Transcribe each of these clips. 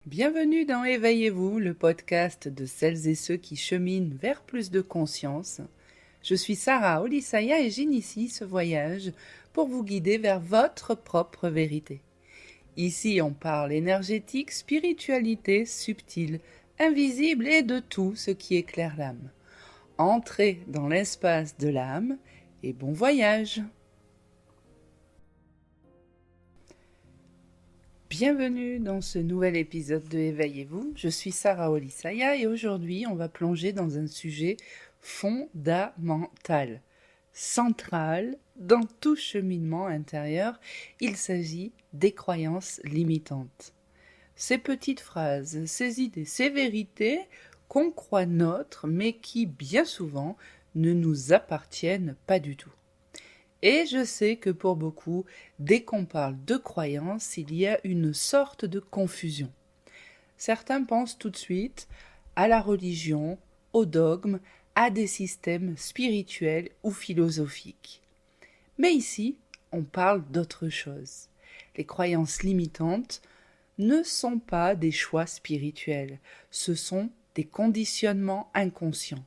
Bienvenue dans Éveillez-vous, le podcast de celles et ceux qui cheminent vers plus de conscience. Je suis Sarah Olisaya et j'initie ce voyage pour vous guider vers votre propre vérité. Ici, on parle énergétique, spiritualité, subtile, invisible et de tout ce qui éclaire l'âme. Entrez dans l'espace de l'âme et bon voyage! Bienvenue dans ce nouvel épisode de Éveillez-vous, je suis Sarah Olisaya et aujourd'hui on va plonger dans un sujet fondamental, central dans tout cheminement intérieur, il s'agit des croyances limitantes. Ces petites phrases, ces idées, ces vérités qu'on croit nôtres mais qui bien souvent ne nous appartiennent pas du tout. Et je sais que pour beaucoup, dès qu'on parle de croyances, il y a une sorte de confusion. Certains pensent tout de suite à la religion, au dogme, à des systèmes spirituels ou philosophiques. Mais ici, on parle d'autre chose. Les croyances limitantes ne sont pas des choix spirituels, ce sont des conditionnements inconscients,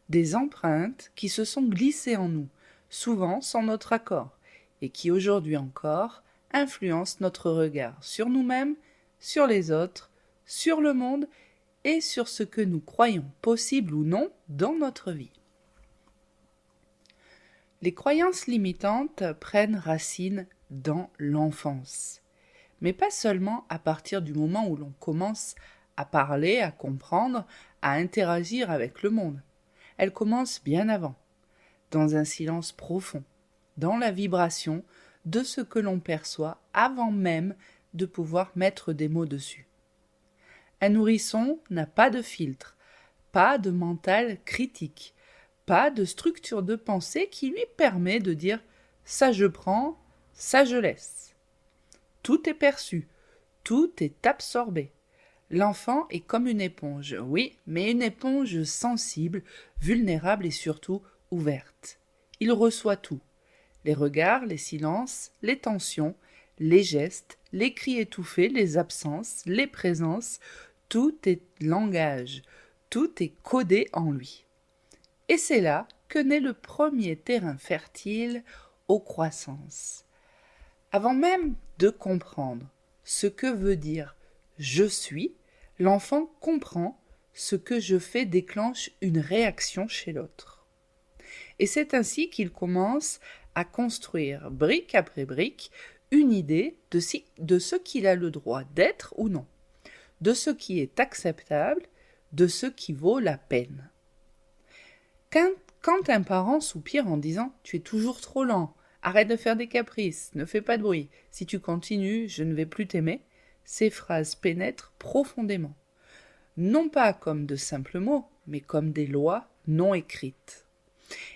des empreintes qui se sont glissées en nous, souvent sans notre accord, et qui aujourd'hui encore influencent notre regard sur nous-mêmes, sur les autres, sur le monde et sur ce que nous croyons possible ou non dans notre vie. Les croyances limitantes prennent racine dans l'enfance, mais pas seulement à partir du moment où l'on commence à parler, à comprendre, à interagir avec le monde. Elles commencent bien avant, dans un silence profond, dans la vibration de ce que l'on perçoit avant même de pouvoir mettre des mots dessus. Un nourrisson n'a pas de filtre, pas de mental critique, pas de structure de pensée qui lui permet de dire « ça je prends, ça je laisse ». Tout est perçu, tout est absorbé. L'enfant est comme une éponge, oui, mais une éponge sensible, vulnérable et surtout ouverte. Il reçoit tout. Les regards, les silences, les tensions, les gestes, les cris étouffés, les absences, les présences, tout est langage, tout est codé en lui. Et c'est là que naît le premier terrain fertile aux croissances. Avant même de comprendre ce que veut dire « je suis », l'enfant comprend ce que je fais déclenche une réaction chez l'autre. Et c'est ainsi qu'il commence à construire, brique après brique, une idée de ce qu'il a le droit d'être ou non, de ce qui est acceptable, de ce qui vaut la peine. Quand un parent soupire en disant « tu es toujours trop lent, arrête de faire des caprices, ne fais pas de bruit, si tu continues, je ne vais plus t'aimer », ces phrases pénètrent profondément, non pas comme de simples mots, mais comme des lois non écrites.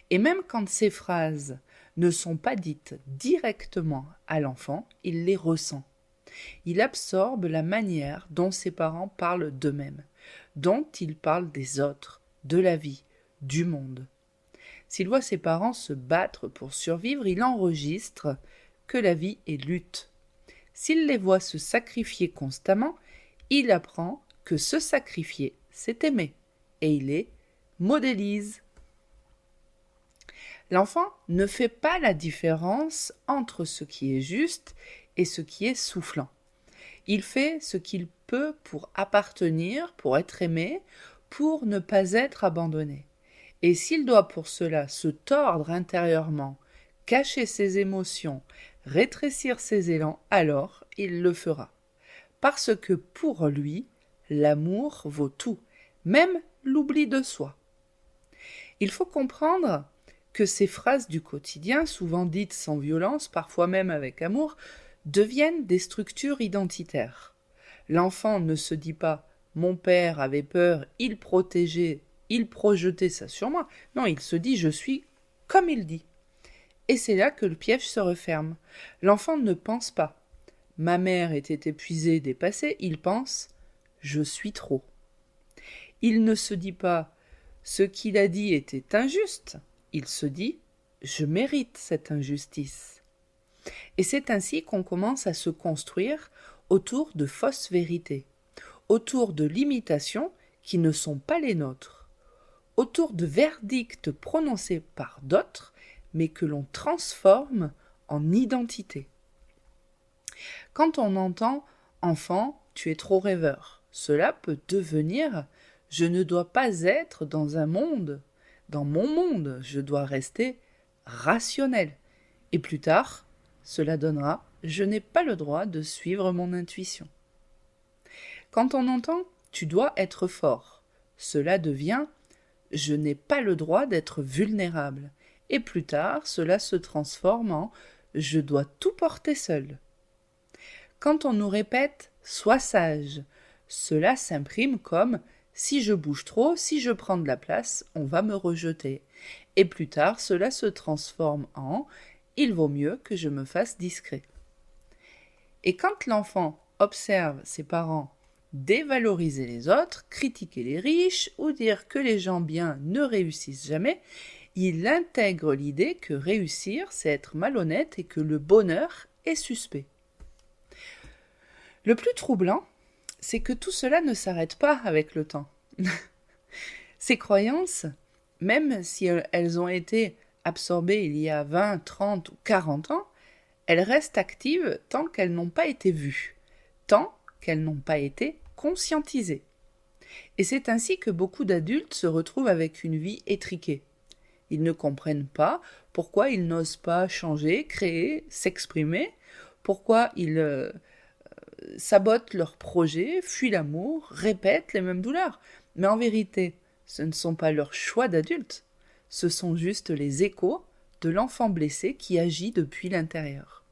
Et même quand ces phrases ne sont pas dites directement à l'enfant, il les ressent. Il absorbe la manière dont ses parents parlent d'eux-mêmes, dont ils parlent des autres, de la vie, du monde. S'il voit ses parents se battre pour survivre, il enregistre que la vie est lutte. S'il les voit se sacrifier constamment, il apprend que se sacrifier, c'est aimer, et il les modélise. L'enfant ne fait pas la différence entre ce qui est juste et ce qui est soufflant. Il fait ce qu'il peut pour appartenir, pour être aimé, pour ne pas être abandonné. Et s'il doit pour cela se tordre intérieurement, cacher ses émotions, rétrécir ses élans, alors il le fera. Parce que pour lui, l'amour vaut tout, même l'oubli de soi. Il faut comprendre que ces phrases du quotidien, souvent dites sans violence, parfois même avec amour, deviennent des structures identitaires. L'enfant ne se dit pas « mon père avait peur, il protégeait, il projetait ça sur moi ». Non, il se dit « je suis comme il dit ». Et c'est là que le piège se referme. L'enfant ne pense pas « ma mère était épuisée, dépassée », il pense « je suis trop ». Il ne se dit pas « ce qu'il a dit était injuste », il se dit « je mérite cette injustice ». Et c'est ainsi qu'on commence à se construire autour de fausses vérités, autour de limitations qui ne sont pas les nôtres, autour de verdicts prononcés par d'autres, mais que l'on transforme en identité. Quand on entend « enfant, tu es trop rêveur », cela peut devenir « je ne dois pas être dans un monde, dans mon monde, je dois rester rationnel ». Et plus tard, cela donnera « je n'ai pas le droit de suivre mon intuition ». Quand on entend « tu dois être fort », cela devient « je n'ai pas le droit d'être vulnérable ». Et plus tard, cela se transforme en « je dois tout porter seul ». Quand on nous répète « sois sage », cela s'imprime comme « si je bouge trop, si je prends de la place, on va me rejeter ». Et plus tard, cela se transforme en « il vaut mieux que je me fasse discret ». Et quand l'enfant observe ses parents dévaloriser les autres, critiquer les riches ou dire que les gens bien ne réussissent jamais, il intègre l'idée que réussir, c'est être malhonnête et que le bonheur est suspect. Le plus troublant, c'est que tout cela ne s'arrête pas avec le temps. Ces croyances, même si elles ont été absorbées il y a 20, 30 ou 40 ans, elles restent actives tant qu'elles n'ont pas été vues, tant qu'elles n'ont pas été conscientisées. Et c'est ainsi que beaucoup d'adultes se retrouvent avec une vie étriquée. Ils ne comprennent pas pourquoi ils n'osent pas changer, créer, s'exprimer, pourquoi ils sabotent leurs projets, fuient l'amour, répètent les mêmes douleurs. Mais en vérité, ce ne sont pas leurs choix d'adultes, ce sont juste les échos de l'enfant blessé qui agit depuis l'intérieur.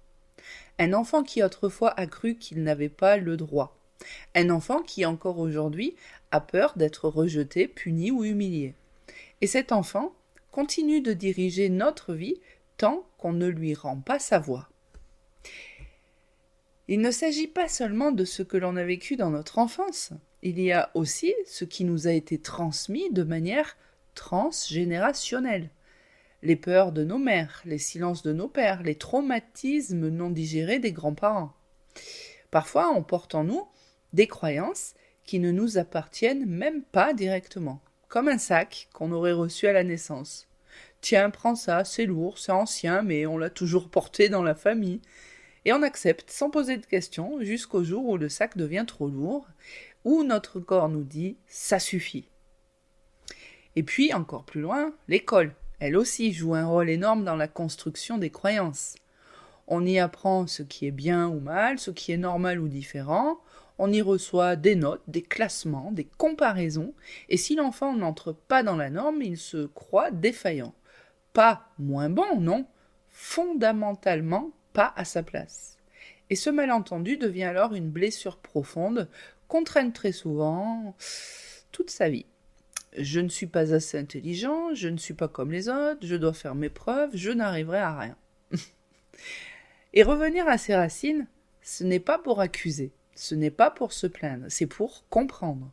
Un enfant qui autrefois a cru qu'il n'avait pas le droit. Un enfant qui encore aujourd'hui a peur d'être rejeté, puni ou humilié. Et cet enfant continue de diriger notre vie tant qu'on ne lui rend pas sa voix. Il ne s'agit pas seulement de ce que l'on a vécu dans notre enfance, il y a aussi ce qui nous a été transmis de manière transgénérationnelle. Les peurs de nos mères, les silences de nos pères, les traumatismes non digérés des grands-parents. Parfois, on porte en nous des croyances qui ne nous appartiennent même pas directement, comme un sac qu'on aurait reçu à la naissance. Tiens, prends ça, c'est lourd, c'est ancien, mais on l'a toujours porté dans la famille. Et on accepte sans poser de questions jusqu'au jour où le sac devient trop lourd, où notre corps nous dit « ça suffit ». Et puis, encore plus loin, l'école, elle aussi joue un rôle énorme dans la construction des croyances. On y apprend ce qui est bien ou mal, ce qui est normal ou différent, on y reçoit des notes, des classements, des comparaisons, et si l'enfant n'entre pas dans la norme, il se croit défaillant. Pas moins bon, non, fondamentalement pas à sa place. Et ce malentendu devient alors une blessure profonde qu'on traîne très souvent toute sa vie. Je ne suis pas assez intelligent, je ne suis pas comme les autres, je dois faire mes preuves, je n'arriverai à rien. Et revenir à ses racines, ce n'est pas pour accuser, ce n'est pas pour se plaindre, c'est pour comprendre.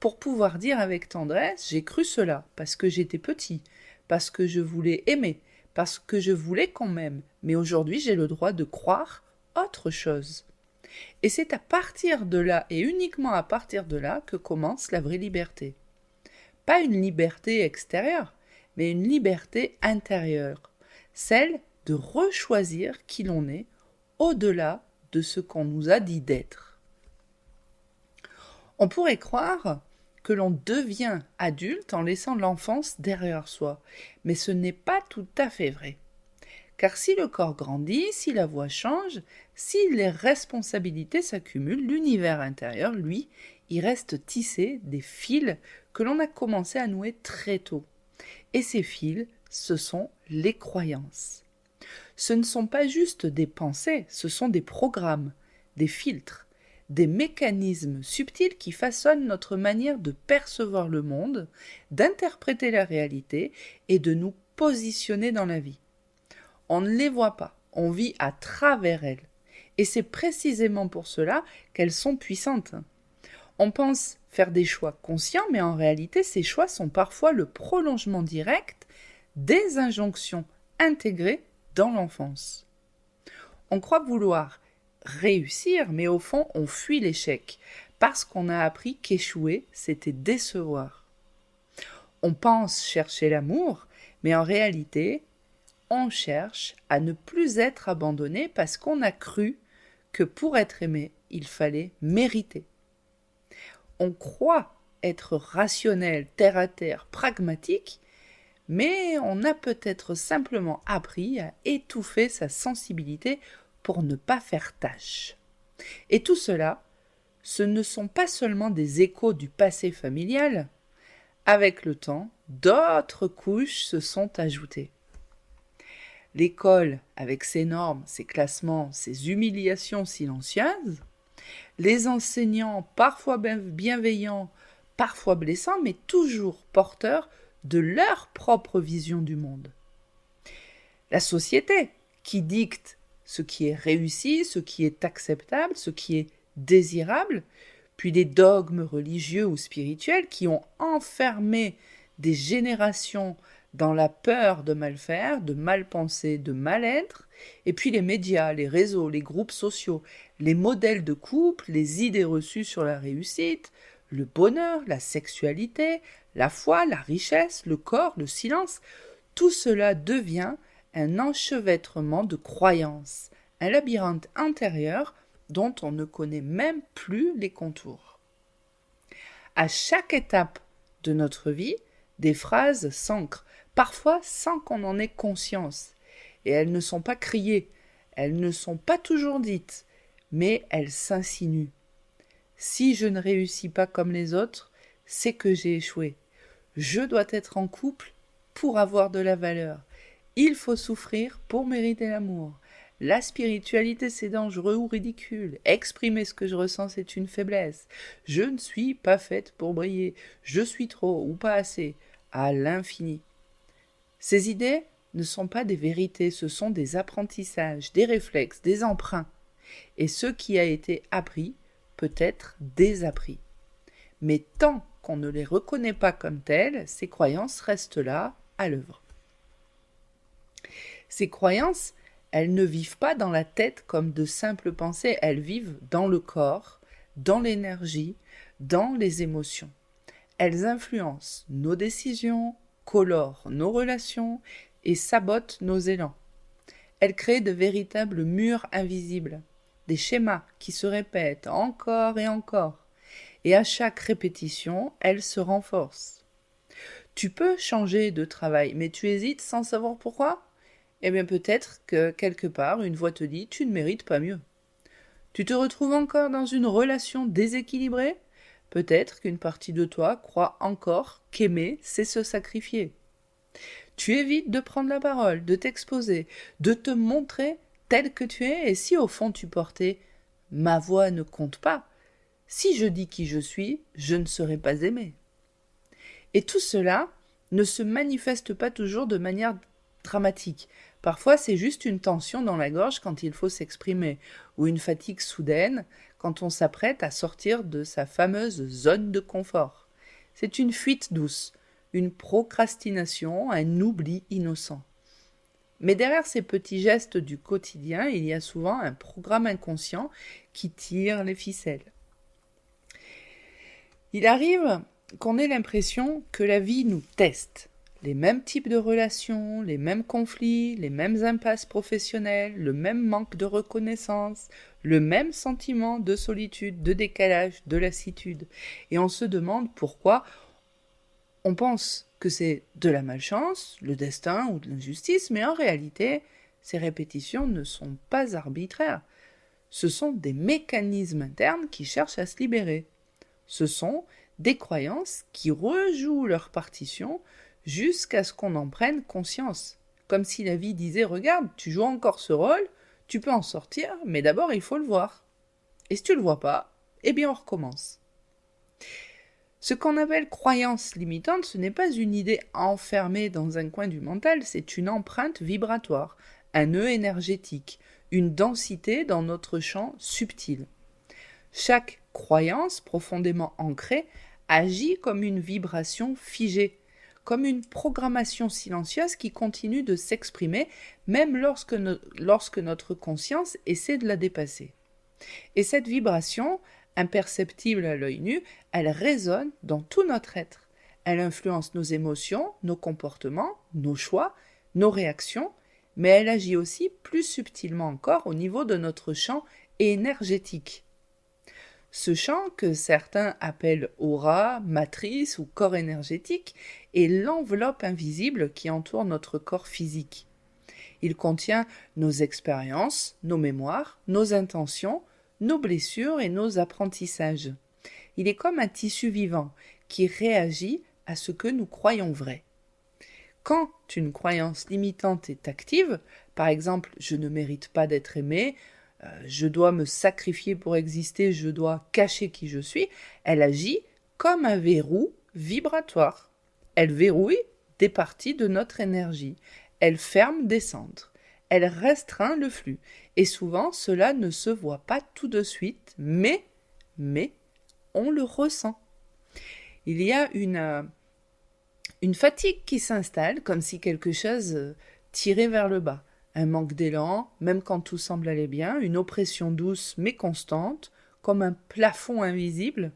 Pour pouvoir dire avec tendresse, j'ai cru cela, parce que j'étais petit, parce que je voulais aimer, parce que je voulais qu'on m'aime, mais aujourd'hui j'ai le droit de croire autre chose. Et c'est à partir de là, et uniquement à partir de là, que commence la vraie liberté. Pas une liberté extérieure, mais une liberté intérieure, celle de rechoisir qui l'on est au-delà de ce qu'on nous a dit d'être. On pourrait croire que l'on devient adulte en laissant l'enfance derrière soi, mais ce n'est pas tout à fait vrai. Car si le corps grandit, si la voix change, si les responsabilités s'accumulent, l'univers intérieur, lui, il reste tissé des fils que l'on a commencé à nouer très tôt. Et ces fils, ce sont les croyances. Ce ne sont pas juste des pensées, ce sont des programmes, des filtres, des mécanismes subtils qui façonnent notre manière de percevoir le monde, d'interpréter la réalité et de nous positionner dans la vie. On ne les voit pas, on vit à travers elles. Et c'est précisément pour cela qu'elles sont puissantes. On pense faire des choix conscients, mais en réalité, ces choix sont parfois le prolongement direct des injonctions intégrées dans l'enfance. On croit vouloir réussir, mais au fond, on fuit l'échec, parce qu'on a appris qu'échouer, c'était décevoir. On pense chercher l'amour, mais en réalité, on cherche à ne plus être abandonné parce qu'on a cru que pour être aimé, il fallait mériter. On croit être rationnel, terre à terre, pragmatique, mais on a peut-être simplement appris à étouffer sa sensibilité pour ne pas faire tâche. Et tout cela, ce ne sont pas seulement des échos du passé familial. Avec le temps, d'autres couches se sont ajoutées. L'école, avec ses normes, ses classements, ses humiliations silencieuses, les enseignants parfois bienveillants, parfois blessants, mais toujours porteurs de leur propre vision du monde. La société, qui dicte ce qui est réussi, ce qui est acceptable, ce qui est désirable, puis des dogmes religieux ou spirituels qui ont enfermé des générations dans la peur de mal faire, de mal penser, de mal être, et puis les médias, les réseaux, les groupes sociaux, les modèles de couple, les idées reçues sur la réussite, le bonheur, la sexualité, la foi, la richesse, le corps, le silence, tout cela devient un enchevêtrement de croyances, un labyrinthe intérieur dont on ne connaît même plus les contours. À chaque étape de notre vie, des phrases s'ancrent, parfois sans qu'on en ait conscience. Et elles ne sont pas criées, elles ne sont pas toujours dites, mais elles s'insinuent. Si je ne réussis pas comme les autres, c'est que j'ai échoué. Je dois être en couple pour avoir de la valeur. Il faut souffrir pour mériter l'amour. La spiritualité, c'est dangereux ou ridicule. Exprimer ce que je ressens, c'est une faiblesse. Je ne suis pas faite pour briller. Je suis trop ou pas assez. À l'infini. Ces idées ne sont pas des vérités, ce sont des apprentissages, des réflexes, des emprunts. Et ce qui a été appris peut être désappris. Mais tant qu'on ne les reconnaît pas comme tels, ces croyances restent là, à l'œuvre. Ces croyances, elles ne vivent pas dans la tête comme de simples pensées, elles vivent dans le corps, dans l'énergie, dans les émotions. Elles influencent nos décisions, colorent nos relations et sabotent nos élans. Elles créent de véritables murs invisibles, des schémas qui se répètent encore et encore, et à chaque répétition, elles se renforcent. Tu peux changer de travail, mais tu hésites sans savoir pourquoi ? Eh bien peut-être que quelque part, une voix te dit « tu ne mérites pas mieux ». Tu te retrouves encore dans une relation déséquilibrée ? Peut-être qu'une partie de toi croit encore qu'aimer, c'est se sacrifier. Tu évites de prendre la parole, de t'exposer, de te montrer tel que tu es, et si au fond tu portais « ma voix ne compte pas », si je dis qui je suis, je ne serai pas aimé. Et tout cela ne se manifeste pas toujours de manière dramatique. Parfois, c'est juste une tension dans la gorge quand il faut s'exprimer, ou une fatigue soudaine quand on s'apprête à sortir de sa fameuse zone de confort. C'est une fuite douce, une procrastination, un oubli innocent. Mais derrière ces petits gestes du quotidien, il y a souvent un programme inconscient qui tire les ficelles. Il arrive qu'on ait l'impression que la vie nous teste. Les mêmes types de relations, les mêmes conflits, les mêmes impasses professionnelles, le même manque de reconnaissance, le même sentiment de solitude, de décalage, de lassitude. Et on se demande pourquoi on pense que c'est de la malchance, le destin ou de l'injustice, mais en réalité, ces répétitions ne sont pas arbitraires. Ce sont des mécanismes internes qui cherchent à se libérer. Ce sont des croyances qui rejouent leur partition jusqu'à ce qu'on en prenne conscience. Comme si la vie disait « Regarde, tu joues encore ce rôle, tu peux en sortir, mais d'abord il faut le voir. » Et si tu ne le vois pas, eh bien on recommence. Ce qu'on appelle croyance limitante, ce n'est pas une idée enfermée dans un coin du mental, c'est une empreinte vibratoire, un nœud énergétique, une densité dans notre champ subtil. Chaque croyance profondément ancrée agit comme une vibration figée, comme une programmation silencieuse qui continue de s'exprimer même lorsque notre conscience essaie de la dépasser. Et cette vibration Imperceptible à l'œil nu, elle résonne dans tout notre être. Elle influence nos émotions, nos comportements, nos choix, nos réactions, mais elle agit aussi plus subtilement encore au niveau de notre champ énergétique. Ce champ, que certains appellent aura, matrice ou corps énergétique, est l'enveloppe invisible qui entoure notre corps physique. Il contient nos expériences, nos mémoires, nos intentions, nos blessures et nos apprentissages. Il est comme un tissu vivant qui réagit à ce que nous croyons vrai. Quand une croyance limitante est active, par exemple « je ne mérite pas d'être aimé »,« je dois me sacrifier pour exister, je dois cacher qui je suis », elle agit comme un verrou vibratoire. Elle verrouille des parties de notre énergie. Elle ferme des centres. Elle restreint le flux. Et souvent, cela ne se voit pas tout de suite, mais on le ressent. Il y a une fatigue qui s'installe, comme si quelque chose tirait vers le bas. Un manque d'élan, même quand tout semble aller bien, une oppression douce mais constante, comme un plafond invisible,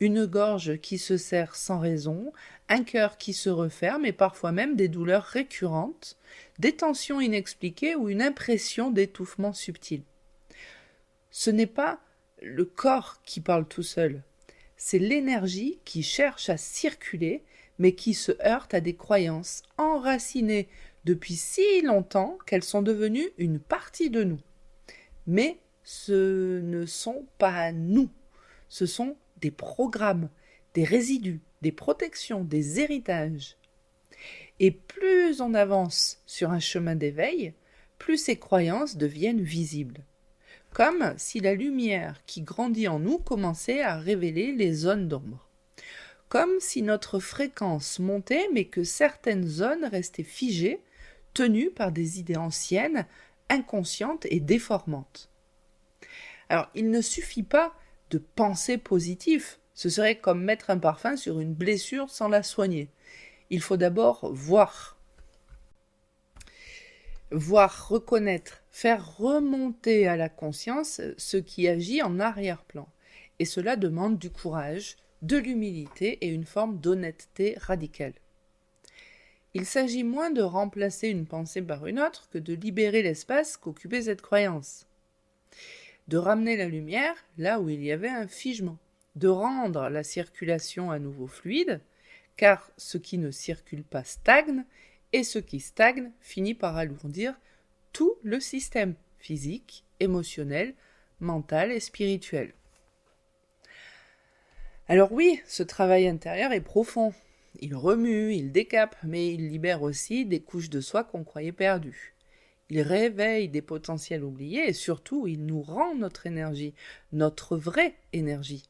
une gorge qui se serre sans raison, un cœur qui se referme et parfois même des douleurs récurrentes, des tensions inexpliquées ou une impression d'étouffement subtil. Ce n'est pas le corps qui parle tout seul, c'est l'énergie qui cherche à circuler mais qui se heurte à des croyances enracinées depuis si longtemps qu'elles sont devenues une partie de nous. Mais ce ne sont pas nous, ce sont des programmes, des résidus, des protections, des héritages. Et plus on avance sur un chemin d'éveil, plus ces croyances deviennent visibles. Comme si la lumière qui grandit en nous commençait à révéler les zones d'ombre. Comme si notre fréquence montait mais que certaines zones restaient figées, tenues par des idées anciennes, inconscientes et déformantes. Alors, il ne suffit pas de penser positif, ce serait comme mettre un parfum sur une blessure sans la soigner. Il faut d'abord voir, reconnaître, faire remonter à la conscience ce qui agit en arrière-plan. Et cela demande du courage, de l'humilité et une forme d'honnêteté radicale. Il s'agit moins de remplacer une pensée par une autre que de libérer l'espace qu'occupait cette croyance. De ramener la lumière là où il y avait un figement. De rendre la circulation à nouveau fluide, car ce qui ne circule pas stagne, et ce qui stagne finit par alourdir tout le système physique, émotionnel, mental et spirituel. Alors oui, ce travail intérieur est profond. Il remue, il décape, mais il libère aussi des couches de soi qu'on croyait perdues. Il réveille des potentiels oubliés et surtout, il nous rend notre énergie, notre vraie énergie.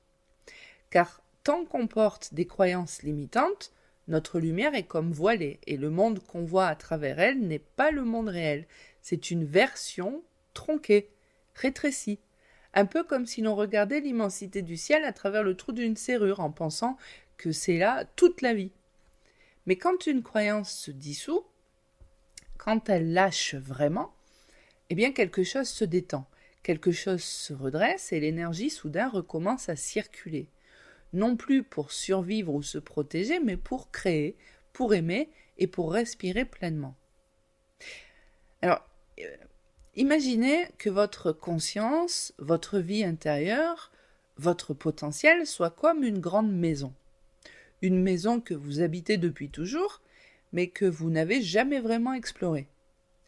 Car tant qu'on porte des croyances limitantes, notre lumière est comme voilée et le monde qu'on voit à travers elle n'est pas le monde réel. C'est une version tronquée, rétrécie. Un peu comme si l'on regardait l'immensité du ciel à travers le trou d'une serrure en pensant que c'est là toute la vie. Mais quand une croyance se dissout, quand elle lâche vraiment, eh bien quelque chose se détend, quelque chose se redresse et l'énergie soudain recommence à circuler. Non plus pour survivre ou se protéger, mais pour créer, pour aimer et pour respirer pleinement. Alors, imaginez que votre conscience, votre vie intérieure, votre potentiel soit comme une grande maison. Une maison que vous habitez depuis toujours, mais que vous n'avez jamais vraiment explorée.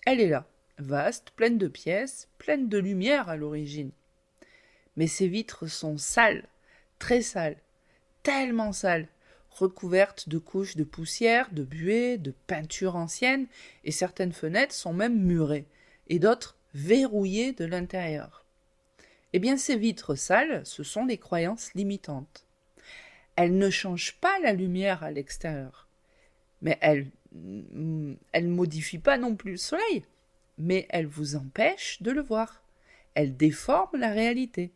Elle est là, vaste, pleine de pièces, pleine de lumière à l'origine. Mais ces vitres sont sales, très sales, tellement sales, recouvertes de couches de poussière, de buée, de peinture ancienne, et certaines fenêtres sont même murées, et d'autres verrouillées de l'intérieur. Eh bien, ces vitres sales, ce sont les croyances limitantes. Elles ne changent pas la lumière à l'extérieur, mais elles modifient pas non plus le soleil, mais elles vous empêchent de le voir. Elles déforment la réalité.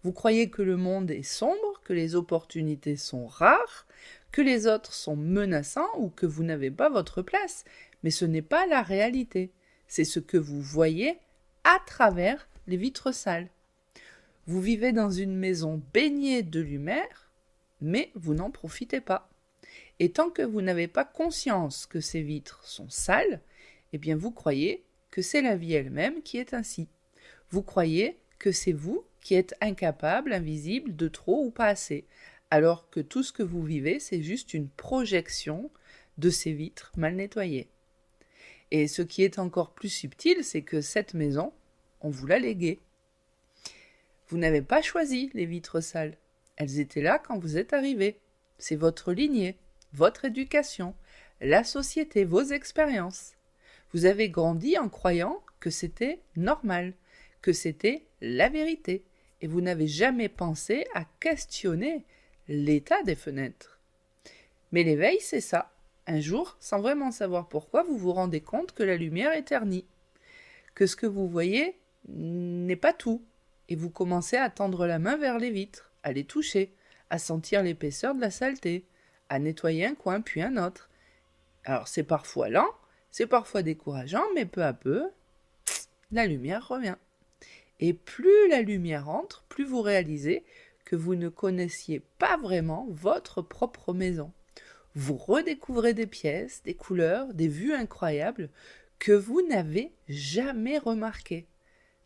Vous croyez que le monde est sombre, que les opportunités sont rares, que les autres sont menaçants ou que vous n'avez pas votre place, mais ce n'est pas la réalité. C'est ce que vous voyez à travers les vitres sales. Vous vivez dans une maison baignée de lumière, mais vous n'en profitez pas. Et tant que vous n'avez pas conscience que ces vitres sont sales, eh bien vous croyez que c'est la vie elle-même qui est ainsi. Vous croyez que c'est vous qui êtes incapable, invisible, de trop ou pas assez, alors que tout ce que vous vivez, c'est juste une projection de ces vitres mal nettoyées. Et ce qui est encore plus subtil, c'est que cette maison, on vous l'a léguée. Vous n'avez pas choisi les vitres sales. Elles étaient là quand vous êtes arrivé. C'est votre lignée, votre éducation, la société, vos expériences. Vous avez grandi en croyant que c'était normal, que c'était la vérité, et vous n'avez jamais pensé à questionner l'état des fenêtres. Mais l'éveil, c'est ça. Un jour, sans vraiment savoir pourquoi, vous vous rendez compte que la lumière est ternie, que ce que vous voyez n'est pas tout, et vous commencez à tendre la main vers les vitres, à les toucher, à sentir l'épaisseur de la saleté, à nettoyer un coin puis un autre. Alors c'est parfois lent, c'est parfois décourageant, mais peu à peu, la lumière revient. Et plus la lumière entre, plus vous réalisez que vous ne connaissiez pas vraiment votre propre maison. Vous redécouvrez des pièces, des couleurs, des vues incroyables que vous n'avez jamais remarquées.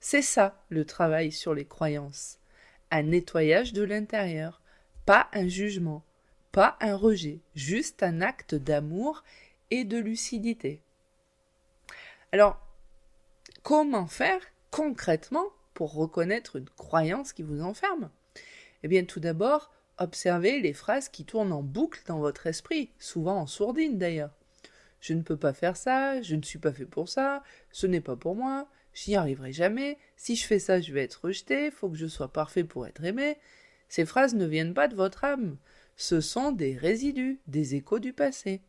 C'est ça le travail sur les croyances. Un nettoyage de l'intérieur, pas un jugement, pas un rejet, juste un acte d'amour et de lucidité. Alors, comment faire concrètement pour reconnaître une croyance qui vous enferme ? Eh bien, tout d'abord, observez les phrases qui tournent en boucle dans votre esprit, souvent en sourdine d'ailleurs. Je ne peux pas faire ça, je ne suis pas fait pour ça, ce n'est pas pour moi, j'y arriverai jamais, si je fais ça, je vais être rejeté, faut que je sois parfait pour être aimé. Ces phrases ne viennent pas de votre âme, ce sont des résidus, des échos du passé.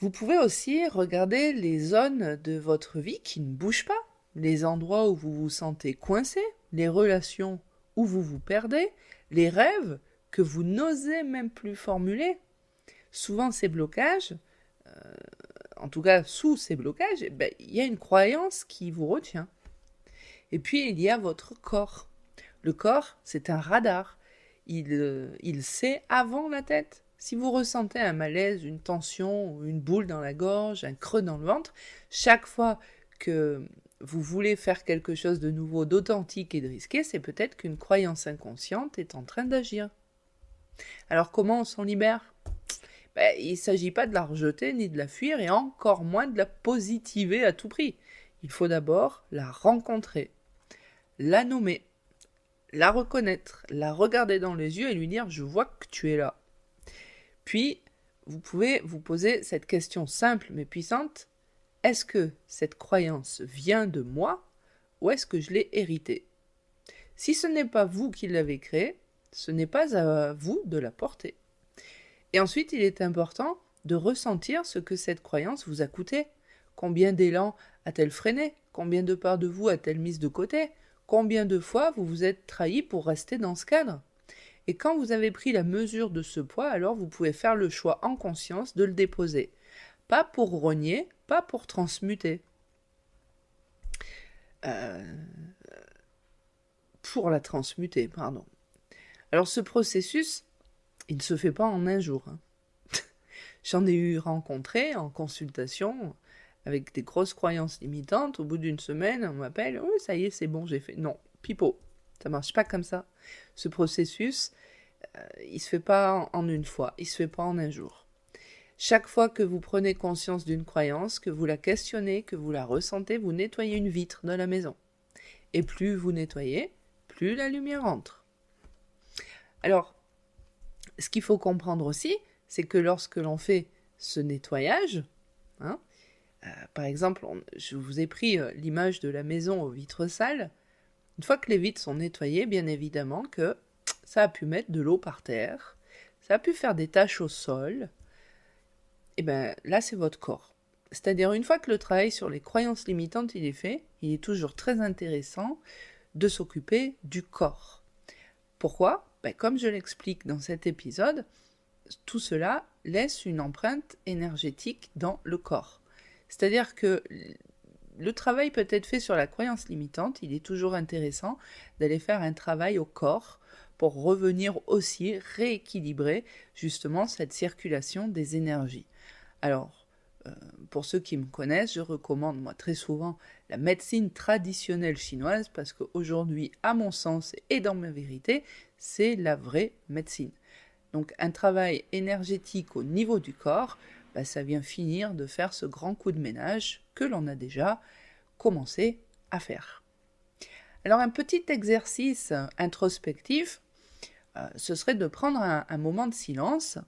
Vous pouvez aussi regarder les zones de votre vie qui ne bougent pas, les endroits où vous vous sentez coincé, les relations où vous vous perdez, les rêves que vous n'osez même plus formuler. Souvent ces blocages, en tout cas sous ces blocages, il y a une croyance qui vous retient. Et puis il y a votre corps. Le corps, c'est un radar. Il sait avant la tête. Si vous ressentez un malaise, une tension, une boule dans la gorge, un creux dans le ventre, chaque fois que vous voulez faire quelque chose de nouveau, d'authentique et de risqué, c'est peut-être qu'une croyance inconsciente est en train d'agir. Alors comment on s'en libère ? Il ne s'agit pas de la rejeter ni de la fuir et encore moins de la positiver à tout prix. Il faut d'abord la rencontrer, la nommer, la reconnaître, la regarder dans les yeux et lui dire « je vois que tu es là ». Puis, vous pouvez vous poser cette question simple mais puissante. Est-ce que cette croyance vient de moi ou est-ce que je l'ai héritée ? Si ce n'est pas vous qui l'avez créée, ce n'est pas à vous de la porter. Et ensuite, il est important de ressentir ce que cette croyance vous a coûté. Combien d'élan a-t-elle freiné ? Combien de parts de vous a-t-elle mise de côté ? Combien de fois vous vous êtes trahi pour rester dans ce cadre ? Et quand vous avez pris la mesure de ce poids, alors vous pouvez faire le choix en conscience de le déposer. Pas pour rogner, pas pour transmuter. Pour la transmuter, pardon. Alors ce processus, il ne se fait pas en un jour. J'en ai eu rencontré en consultation avec des grosses croyances limitantes. Au bout d'une semaine, on m'appelle « Oui, ça y est, c'est bon, j'ai fait. » Non, pipeau, ça marche pas comme ça. Ce processus, il se fait pas en une fois, il se fait pas en un jour. Chaque fois que vous prenez conscience d'une croyance, que vous la questionnez, que vous la ressentez, vous nettoyez une vitre dans la maison. Et plus vous nettoyez, plus la lumière entre. Alors, ce qu'il faut comprendre aussi, c'est que lorsque l'on fait ce nettoyage, par exemple, je vous ai pris l'image de la maison aux vitres sales. Une fois que les vitres sont nettoyées, bien évidemment que ça a pu mettre de l'eau par terre, ça a pu faire des taches au sol. Et bien là, c'est votre corps. C'est-à-dire, une fois que le travail sur les croyances limitantes il est fait, il est toujours très intéressant de s'occuper du corps. Pourquoi ? Comme je l'explique dans cet épisode, tout cela laisse une empreinte énergétique dans le corps. C'est-à-dire que le travail peut être fait sur la croyance limitante. Il est toujours intéressant d'aller faire un travail au corps pour revenir aussi rééquilibrer justement cette circulation des énergies. Alors, pour ceux qui me connaissent, je recommande moi très souvent la médecine traditionnelle chinoise parce qu'aujourd'hui, à mon sens et dans ma vérité, c'est la vraie médecine. Donc un travail énergétique au niveau du corps, ça vient finir de faire ce grand coup de ménage que l'on a déjà commencé à faire. Alors un petit exercice introspectif, ce serait de prendre un moment de silence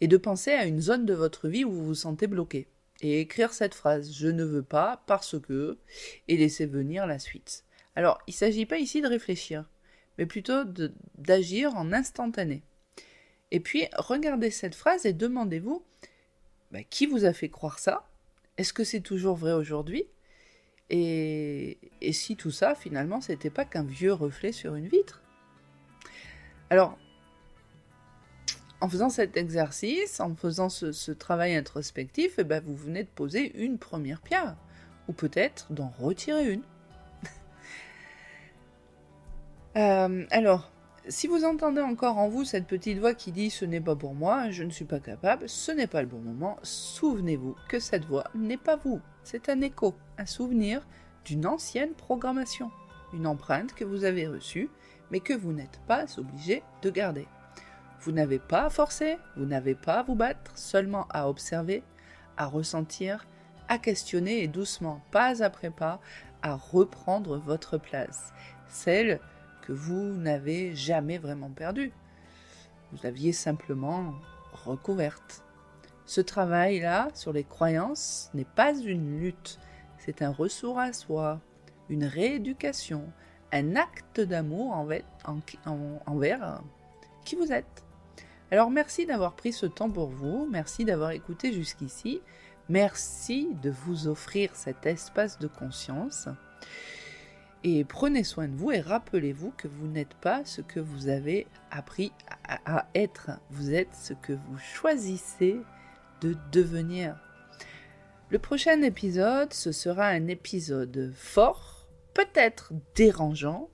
et de penser à une zone de votre vie où vous vous sentez bloqué. Et écrire cette phrase « je ne veux pas parce que » et laisser venir la suite. Alors, il ne s'agit pas ici de réfléchir, mais plutôt d'agir en instantané. Et puis, regardez cette phrase et demandez-vous qui vous a fait croire ça ? Est-ce que c'est toujours vrai aujourd'hui ? Et si tout ça, finalement, c'était pas qu'un vieux reflet sur une vitre ? Alors, en faisant cet exercice, en faisant ce travail introspectif, vous venez de poser une première pierre, ou peut-être d'en retirer une. Alors, si vous entendez encore en vous cette petite voix qui dit « ce n'est pas pour moi, je ne suis pas capable, ce n'est pas le bon moment », souvenez-vous que cette voix n'est pas vous, c'est un écho, un souvenir d'une ancienne programmation, une empreinte que vous avez reçue, mais que vous n'êtes pas obligé de garder. Vous n'avez pas à forcer, vous n'avez pas à vous battre, seulement à observer, à ressentir, à questionner et doucement, pas après pas, à reprendre votre place, celle que vous n'avez jamais vraiment perdue. Vous aviez simplement recouverte. Ce travail-là, sur les croyances, n'est pas une lutte, c'est un retour à soi, une rééducation, un acte d'amour envers qui vous êtes. Alors merci d'avoir pris ce temps pour vous, merci d'avoir écouté jusqu'ici, merci de vous offrir cet espace de conscience. Et prenez soin de vous et rappelez-vous que vous n'êtes pas ce que vous avez appris à être. Vous êtes ce que vous choisissez de devenir. Le prochain épisode, ce sera un épisode fort, peut-être dérangeant,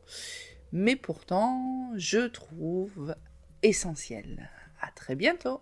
mais pourtant, je trouve essentiel. À très bientôt!